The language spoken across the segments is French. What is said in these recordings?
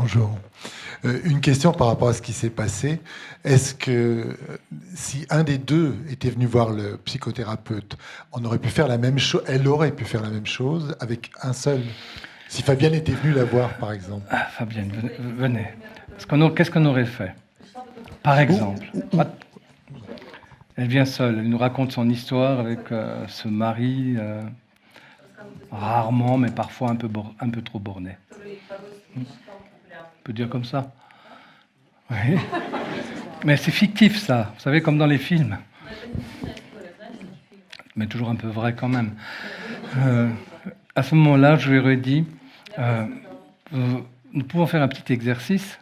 Bonjour. Une question par rapport à ce qui s'est passé. Est-ce que si un des deux était venu voir le psychothérapeute, on aurait pu faire la même chose, elle aurait pu faire la même chose avec un seul? Si Fabienne était venue la voir, par exemple. Ah, Fabienne, venez. Qu'est-ce qu'on aurait fait? Par exemple, elle vient seule, elle nous raconte son histoire avec ce mari, rarement, mais parfois un peu trop borné. On peut dire comme ça. Oui. Mais c'est fictif, ça. Vous savez, comme dans les films. Mais toujours un peu vrai quand même. À ce moment-là, je lui aurais dit, nous pouvons faire un petit exercice,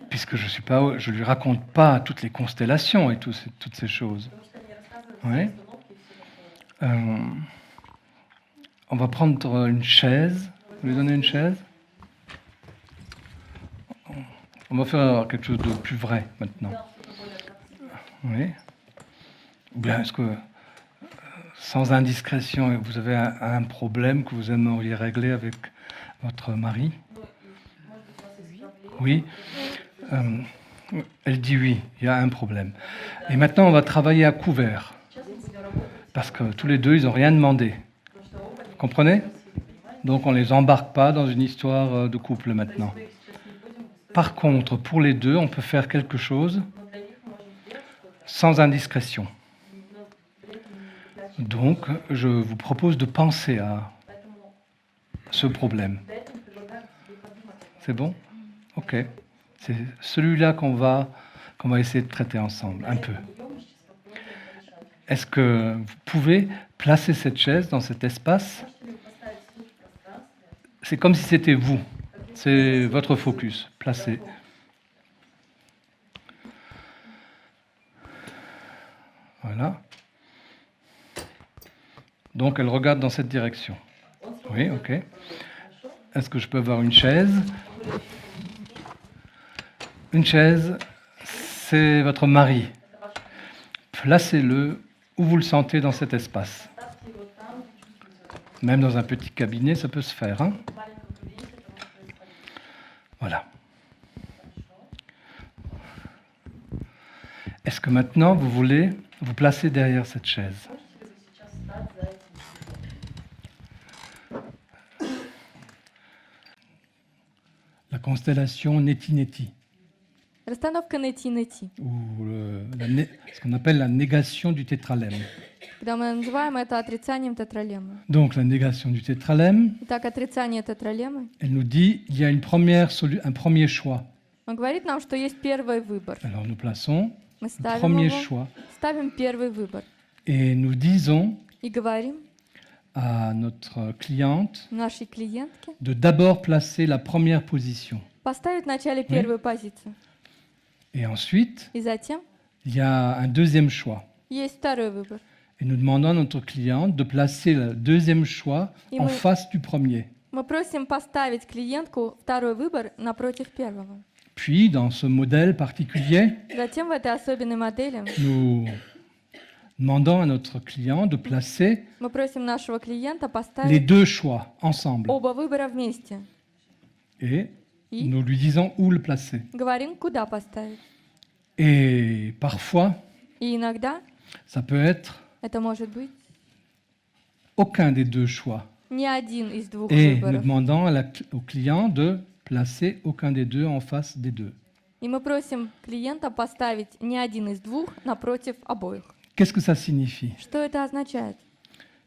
puisque je lui raconte pas toutes les constellations et toutes ces choses. Oui. On va prendre une chaise. Vous lui donnez une chaise? On va faire quelque chose de plus vrai maintenant. Oui. Ou bien est-ce que, sans indiscrétion, vous avez un problème que vous aimeriez régler avec votre mari? Oui. Elle dit oui, il y a un problème. Et maintenant, on va travailler à couvert. Parce que tous les deux, ils n'ont rien demandé. Vous comprenez? Donc, on ne les embarque pas dans une histoire de couple maintenant. Par contre, pour les deux, on peut faire quelque chose sans indiscrétion. Donc, je vous propose de penser à ce problème. C'est bon? Ok. C'est celui-là qu'on va essayer de traiter ensemble, un peu. Est-ce que vous pouvez placer cette chaise dans cet espace? C'est comme si c'était vous. C'est votre focus. Placé. Voilà. Donc, elle regarde dans cette direction. Oui, ok. Est-ce que je peux avoir une chaise? Une chaise, c'est votre mari. Placez-le où vous le sentez dans cet espace. Même dans un petit cabinet, ça peut se faire. Hein? Voilà. Est-ce que maintenant, vous voulez vous placer derrière cette chaise? La constellation Neti-Neti. Расстановка Нети-Нети. Ou ce qu'on appelle la négation du tétralème. Когда мы называем это отрицанием тетралемы. Donc la négation du tétralème, Итак, отрицание тетралемы. Elle nous dit il y a un premier choix. Он говорит нам, что есть первый выбор. Alors nous plaçons Мы le ставим premier его, choix ставим первый выбор. et nous disons И говорим à notre cliente нашей клиентке de d'abord placer la première position. поставить вначале первую позицию. Et ensuite, И затем il y a un deuxième choix. есть второй выбор. Et nous demandons à notre cliente de placer le deuxième choix en face du premier. Мы просим поставить клиентку второй выбор напротив первого. Puis, dans ce modèle particulier, Затем в этой особенной модели nous demandons à notre client de placer мы просим нашего клиента les поставить deux choix ensemble. оба выбора вместе. Et И nous lui disons où le placer. говорим, куда поставить. Et parfois, И иногда ça peut être это может быть aucun des deux choix. ни один из двух Et nous выборов. demandons au client de placer aucun des deux en face des deux. И мы просим клиента поставить ни один из двух напротив обоих. Qu'est-ce que ça signifie? Что это означает?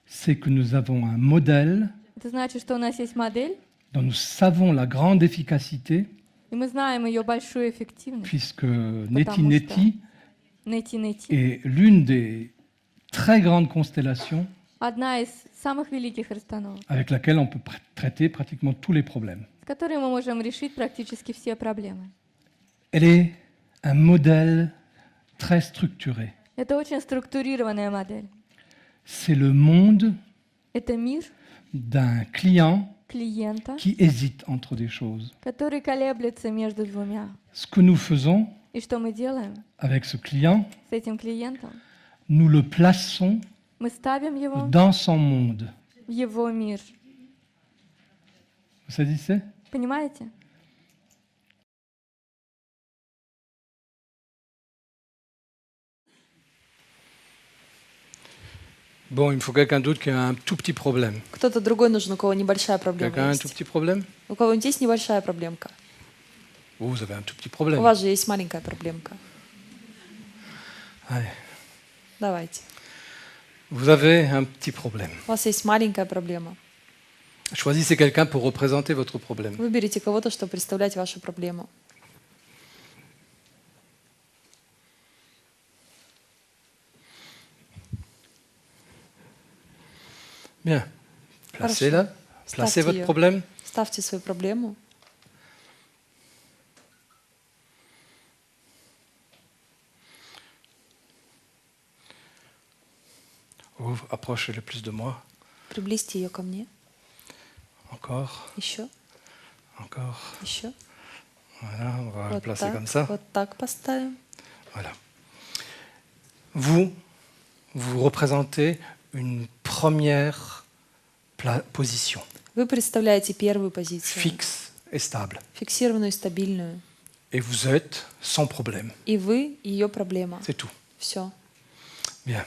C'est que nous avons un modèle Это значит, что у нас есть модель, dont nous savons la grande efficacité, и мы знаем ее большую эффективность. puisque Neti-Neti Нети-Нети est l'une des très grandes constellations одна из самых великих расстановок, avec laquelle on peut traiter pratiquement tous les problèmes. с которой мы можем решить практически все проблемы. Elle est un modèle très structuré. Это очень структурированная модель. C'est le monde Это мир d'un client клиента, qui hésite entre des choses. который колеблется между двумя. Ce que nous faisons И что мы делаем avec ce client, с этим клиентом? nous le plaçons Мы ставим его dans son monde. в его мир. Vous saisissez? Понимаете? Bon, il me faut quelqu'un d'autre qui a un tout petit problème. Кто-то другой нужен, у кого небольшая проблема Quelqu'un a un tout есть. petit problème? У кого-нибудь есть небольшая проблемка? Vous avez un tout petit У problème. вас же есть маленькая проблемка. Allez. Давайте. Vous avez un petit problème. У вас есть маленькая проблема. Choisissez quelqu'un pour représenter votre problème. Выберите кого-то, чтобы представлять вашу проблему. Bien. Placez-la. Placez Ставьте votre ее. problème. Ставьте свою проблему. Approchez le plus de moi. Приблизьте ее ко мне. Encore, Еще, encore. еще. Voilà, on va le Вот placer так, comme ça. вот так поставим. Voilà. Vous représentez une première position, Вы представляете первую позицию, fixe et stable. фиксированную и стабильную. Et vous êtes sans problème. И вы ее проблема. C'est tout. Все. Bien.